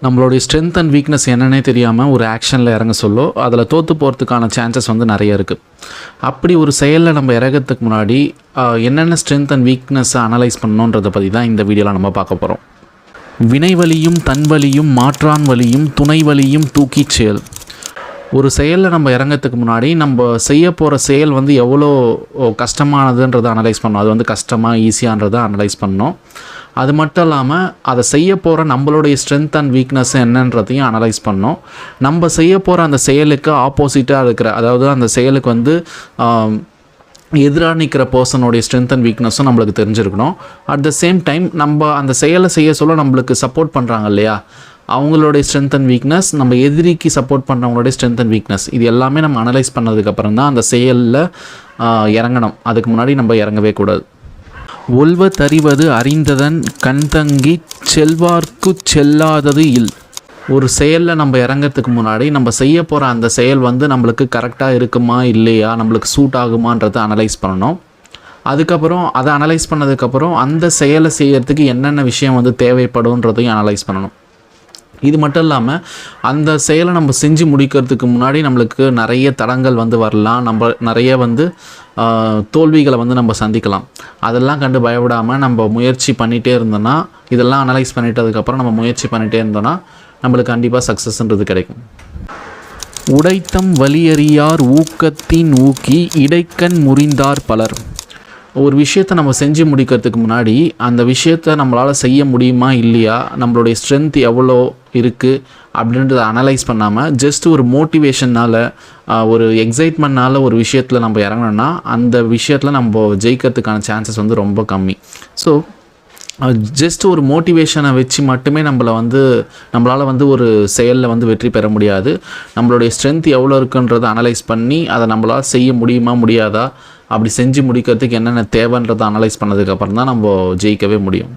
நம்மளுடைய strength and weakness என்னன்னே தெரியாமல் ஒரு ஆக்ஷனில் இறங்க சொல்லோ அதில் தோற்று போகிறதுக்கான சான்சஸ் வந்து நிறைய இருக்குது. அப்படி ஒரு செயலில் நம்ம இறங்கிறதுக்கு முன்னாடி என்னென்ன ஸ்ட்ரென்த் அண்ட் வீக்னஸை அனலைஸ் பண்ணணுன்றதை பற்றி தான் இந்த வீடியோவில் நம்ம பார்க்க போகிறோம். வினைவலியும் தன்வலியும் மாற்றான் வலியும் துணை வலியும் தூக்கிச் செயல். ஒரு செயலில் நம்ம இறங்கிறதுக்கு முன்னாடி நம்ம செய்ய போகிற செயல் வந்து எவ்வளோ கஷ்டமானதுன்றதை அனலைஸ் பண்ணணும். அது வந்து கஷ்டமாக ஈஸியான்றதை அனலைஸ் பண்ணணும். அது மட்டும் இல்லாமல் அதை செய்ய போகிற நம்மளுடைய ஸ்ட்ரென்த் அண்ட் வீக்னஸ் என்னன்றதையும் அனலைஸ் பண்ணோம். நம்ம செய்ய போகிற அந்த செயலுக்கு ஆப்போசிட்டாக இருக்கிற, அதாவது அந்த செயலுக்கு வந்து எதிராக நிற்கிற பர்சனுடைய ஸ்ட்ரென்த் அண்ட் வீக்னஸும் நம்மளுக்கு தெரிஞ்சிருக்கணும். அட் த சேம் டைம் நம்ம அந்த செயலை செய்ய சொல்ல நம்மளுக்கு சப்போர்ட் பண்ணுறாங்க இல்லையா, அவங்களுடைய ஸ்ட்ரென்த் அண்ட் வீக்னஸ், நம்ம எதிரிக்கு சப்போர்ட் பண்ணுறவங்களுடைய ஸ்ட்ரென்த் அண்ட் வீக்னஸ், இது எல்லாமே நம்ம அனலைஸ் பண்ணதுக்கப்புறம் தான் அந்த செயலில் இறங்கணும். அதுக்கு முன்னாடி நம்ம இறங்கவே கூடாது. ஒல்வ தறிவது அறிந்ததன் கண்தங்கி செல்வார்க்கு செல்லாதது இல். ஒரு செயலில் நம்ம இறங்கிறதுக்கு முன்னாடி நம்ம செய்ய போகிற அந்த செயல் வந்து நம்மளுக்கு கரெக்டாக இருக்குமா இல்லையா, நம்மளுக்கு சூட் ஆகுமான்றதை அனலைஸ் பண்ணணும். அதுக்கப்புறம் அதை அனலைஸ் பண்ணதுக்கப்புறம் அந்த செயலை செய்கிறதுக்கு என்னென்ன விஷயம் வந்து தேவைப்படுன்றதையும் அனலைஸ் பண்ணணும். இது மட்டும் இல்லாமல் அந்த செயலை நம்ம செஞ்சு முடிக்கிறதுக்கு முன்னாடி நம்மளுக்கு நிறைய தடங்கள் வந்து வரலாம், நம்ம நிறைய வந்து தோல்விகளை வந்து நம்ம சந்திக்கலாம். அதெல்லாம் கண்டு பயப்படாமல் நம்ம முயற்சி பண்ணிகிட்டே இருந்தோன்னா, இதெல்லாம் அனலைஸ் பண்ணிட்டதுக்கப்புறம் நம்ம முயற்சி பண்ணிகிட்டே இருந்தோன்னா நம்மளுக்கு கண்டிப்பாக சக்ஸஸ்ன்றது கிடைக்கும். உடைத்தம் வலியறியார் ஊக்கத்தின் ஊக்கி இடைக்கண் முறிந்தார் பலர். ஒரு விஷயத்தை நம்ம செஞ்சு முடிக்கிறதுக்கு முன்னாடி அந்த விஷயத்தை நம்மளால் செய்ய முடியுமா இல்லையா, நம்மளுடைய ஸ்ட்ரென்த் எவ்வளோ இருக்குது அப்படின்றத அனலைஸ் பண்ணாமல் ஜஸ்ட் ஒரு மோட்டிவேஷனால், ஒரு எக்ஸைட்மெண்ட்னால் ஒரு விஷயத்தில் நம்ம இறங்கணும்னா அந்த விஷயத்தில் நம்ம ஜெயிக்கிறதுக்கான சான்சஸ் வந்து ரொம்ப கம்மி. ஸோ ஜஸ்ட் ஒரு மோட்டிவேஷனை வச்சு மட்டுமே நம்மளால் வந்து ஒரு செயலில் வந்து வெற்றி பெற முடியாது. நம்மளுடைய ஸ்ட்ரென்த் எவ்வளோ இருக்குன்றதை அனலைஸ் பண்ணி அதை நம்மளால் செய்ய முடியுமா முடியாதா, அப்படி செஞ்சு முடிக்கிறதுக்கு என்னென்ன தேவைன்றதை அனலைஸ் பண்ணதுக்கப்புறம் தான் நம்ம ஜெயிக்கவே முடியும்.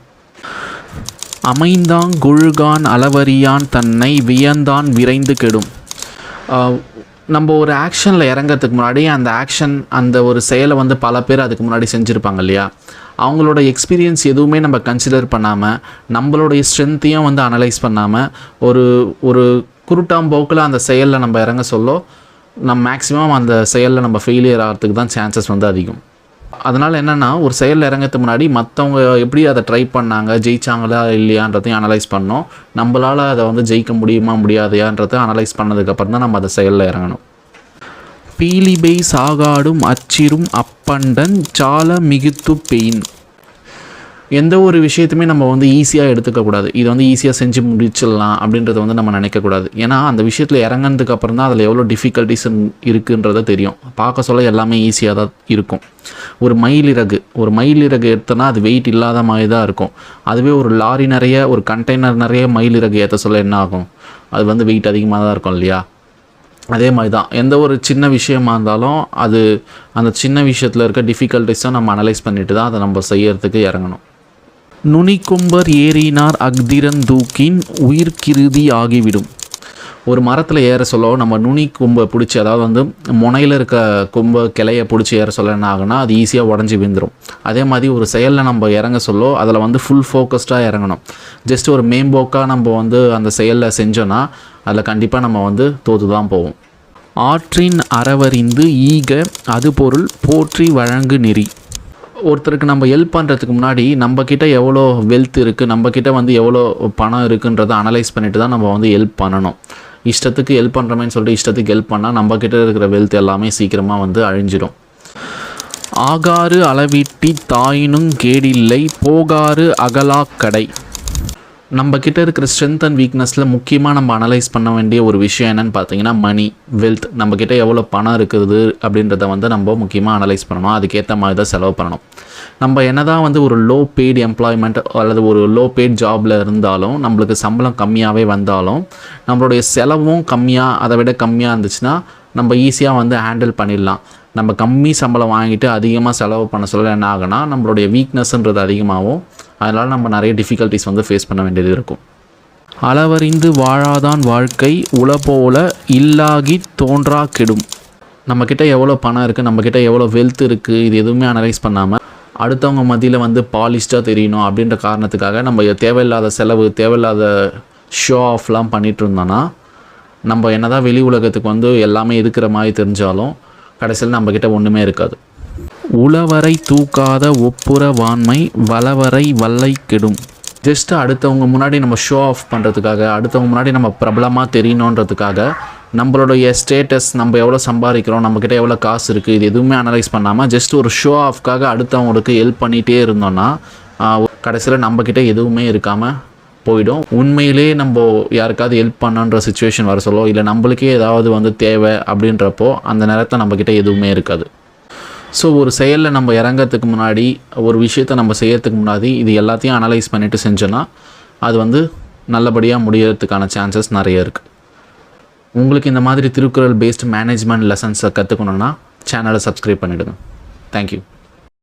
அமைந்தான் குழுகான் அளவறியான் தன்னை வியந்தான் விரைந்து கெடும். நம்ம ஒரு ஆக்ஷனில் இறங்கிறதுக்கு முன்னாடி அந்த ஆக்ஷன், அந்த ஒரு செயலை வந்து பல பேர் அதுக்கு முன்னாடி செஞ்சுருப்பாங்க இல்லையா, அவங்களோட எக்ஸ்பீரியன்ஸ் எதுவுமே நம்ம கன்சிடர் பண்ணாமல், நம்மளுடைய ஸ்ட்ரென்த்தையும் வந்து அனலைஸ் பண்ணாமல் ஒரு குருட்டாம்போக்கில் அந்த செயலில் நம்ம இறங்க சொல்ல நம்ம மேக்ஸிமம் அந்த செயலில் நம்ம ஃபெயிலியர் ஆகிறதுக்கு தான் சான்சஸ் வந்து அதிகம். அதனால் என்னென்னா, ஒரு செயலில் இறங்கிறதுக்கு முன்னாடி மற்றவங்க எப்படி அதை ட்ரை பண்ணாங்க, ஜெயிச்சாங்களா இல்லையான்றதையும் அனலைஸ் பண்ணோம். நம்மளால் அதை வந்து ஜெயிக்க முடியுமா முடியாதையான்றதை அனலைஸ் பண்ணதுக்கப்புறம் தான் நம்ம அதை செயலில் இறங்கணும். பீலிபை சாகாடும் அச்சிரும் அப்பண்டன் சால மிகுத்து பெயின். எந்த ஒரு விஷயத்துமே நம்ம வந்து ஈஸியாக எடுத்துக்கக்கூடாது. இதை வந்து ஈஸியாக செஞ்சு முடிச்சிடலாம் அப்படின்றத வந்து நம்ம நினைக்கக்கூடாது. ஏன்னா அந்த விஷயத்தில் இறங்கினதுக்கு அப்புறம் தான் அதில் எவ்வளோ டிஃபிகல்ட்டிஸ் இருக்குன்றத தெரியும். பார்க்க சொல்ல எல்லாமே ஈஸியாக தான் இருக்கும். ஒரு மயிலிறகு எடுத்தோன்னா அது வெயிட் இல்லாத மாதிரி தான் இருக்கும். அதுவே ஒரு லாரி நிறைய, ஒரு கண்டெய்னர் நிறைய மயிலிறகு ஏற்ற சொல்ல என்ன ஆகும், அது வந்து வெயிட் அதிகமாக தான் இருக்கும் இல்லையா. அதே மாதிரி தான் எந்த ஒரு சின்ன விஷயமா இருந்தாலும் அது அந்த சின்ன விஷயத்தில் இருக்க டிஃபிகல்ட்டிஸை நம்ம அனலைஸ் பண்ணிட்டு தான் அதை நம்ம செய்யறதுக்கு இறங்கணும். நுனிக்கும்பர் ஏறினார் அக்திரந்தூக்கின் உயிர்கிருதி ஆகிவிடும். ஒரு மரத்தில் ஏற சொல்ல நம்ம நுனி கொம்பை பிடிச்சி, அதாவது வந்து முனையில் இருக்க கொம்பை கிளையை பிடிச்சி ஏற சொல்ல என்ன ஆகுனா அது ஈஸியாக உடஞ்சி விழுந்துடும். அதே மாதிரி ஒரு செயலில் நம்ம இறங்க சொல்ல அதில் வந்து ஃபுல் ஃபோக்கஸ்டாக இறங்கணும். ஜஸ்ட் ஒரு மேம்போக்காக நம்ம வந்து அந்த செயலில் செஞ்சோன்னா அதில் கண்டிப்பாக நம்ம வந்து தோற்று தான் போவோம். ஆற்றின் அறவறிந்து ஈக அது பொருள் போற்றி வழங்கு நெறி. ஒருத்தருக்கு நம்ம ஹெல்ப் பண்ணுறதுக்கு முன்னாடி நம்மக்கிட்ட எவ்வளோ வெல்த் இருக்குது, நம்மக்கிட்ட வந்து எவ்வளோ பணம் இருக்குன்றதை அனலைஸ் பண்ணிட்டு தான் நம்ம வந்து ஹெல்ப் பண்ணணும். இஷ்டத்துக்கு ஹெல்ப் பண்ணுறமேன்னு சொல்லிட்டு இஷ்டத்துக்கு ஹெல்ப் பண்ணால் நம்மக்கிட்ட இருக்கிற வெல்த் எல்லாமே சீக்கிரமாக வந்து அழிஞ்சிடும். ஆகாறு அளவிட்டி தாயினும் கேடில்லை போகாறு அகலாக்கடை. நம்மக்கிட்ட இருக்கிற ஸ்ட்ரென்த் அண்ட் வீக்னஸில் முக்கியமாக நம்ம அனலைஸ் பண்ண வேண்டிய ஒரு விஷயம் என்னென்னு பார்த்தீங்கன்னா மணி, வெல்த். நம்மக்கிட்ட எவ்வளோ பணம் இருக்குது அப்படின்றத வந்து நம்ம முக்கியமாக அனலைஸ் பண்ணணும். அதுக்கேற்ற மாதிரி தான் செலவு பண்ணணும். நம்ம என்ன தான் வந்து ஒரு லோ பெய்டு எம்ப்ளாய்மெண்ட் அல்லது ஒரு லோ பெய்ட் ஜாபில் இருந்தாலும், நம்மளுக்கு சம்பளம் கம்மியாகவே வந்தாலும், நம்மளுடைய செலவும் அதை விட கம்மியாக இருந்துச்சுன்னா நம்ம ஈஸியாக வந்து ஹேண்டில் பண்ணிடலாம். நம்ம கம்மி சம்பளம் வாங்கிட்டு அதிகமாக செலவு பண்ண சொல்ல என்ன ஆகுனா நம்மளுடைய வீக்னஸ்ன்றது அதிகமாகும். அதனால் நம்ம நிறைய டிஃபிகல்ட்டிஸ் வந்து ஃபேஸ் பண்ண வேண்டியது இருக்கும். அளவறிந்து வாழாதான் வாழ்க்கை உல போல இல்லாகி தோன்றா கெடும். நம்மக்கிட்ட எவ்வளோ பணம் இருக்குது, நம்மக்கிட்ட எவ்வளோ வெல்த் இருக்குது, இது எதுவுமே அனலைஸ் பண்ணாமல் அடுத்தவங்க மத்தியில் வந்து பாலிஷ்டாக தெரியணும் அப்படின்ற காரணத்துக்காக நம்ம தேவையில்லாத செலவு, தேவையில்லாத ஷோ ஆஃப்லாம் பண்ணிகிட்டு இருந்தோன்னா நம்ம என்ன தான் வெளி உலகத்துக்கு வந்து எல்லாமே இருக்கிற மாதிரி தெரிஞ்சாலும் கடைசியில் நம்மக்கிட்ட ஒன்றுமே இருக்காது. உளவரை தூக்காத ஒப்புற வான்மை வளவரை வல்லை கெடும். ஜஸ்ட்டு அடுத்தவங்க முன்னாடி நம்ம ஷோ ஆஃப் பண்ணுறதுக்காக, அடுத்தவங்க முன்னாடி நம்ம பிரபலமாக தெரியணுன்றதுக்காக நம்மளுடைய ஸ்டேட்டஸ், நம்ம எவ்வளோ சம்பாதிக்கிறோம், நம்மக்கிட்ட எவ்வளோ காசு இருக்குது, இது எதுவுமே அனலைஸ் பண்ணாமல் ஜஸ்ட் ஒரு ஷோ ஆஃப்காக அடுத்தவங்களுக்கு ஹெல்ப் பண்ணிகிட்டே இருந்தோன்னா கடைசியில் நம்மக்கிட்ட எதுவுமே இருக்காமல் போயிடும். உண்மையிலே நம்ம யாருக்காவது ஹெல்ப் பண்ணுன்ற சுச்சுவேஷன் வர சொல்லும், இல்லை நம்மளுக்கே ஏதாவது வந்து தேவை அப்படின்றப்போ அந்த நேரத்தில் நம்மக்கிட்ட எதுவுமே இருக்காது. ஸோ ஒரு செயலில் நம்ம இறங்கிறதுக்கு முன்னாடி, ஒரு விஷயத்தை நம்ம செய்யறதுக்கு முன்னாடி இது எல்லாத்தையும் அனலைஸ் பண்ணிவிட்டு செஞ்சோன்னா அது வந்து நல்லபடியாக முடியறதுக்கான சான்சஸ் நிறைய இருக்குது. உங்களுக்கு இந்த மாதிரி திருக்குறள் பேஸ்டு மேனேஜ்மெண்ட் லெசன்ஸை கற்றுக்கணுன்னா சேனலை சப்ஸ்கிரைப் பண்ணிவிடுங்க. தேங்க்யூ.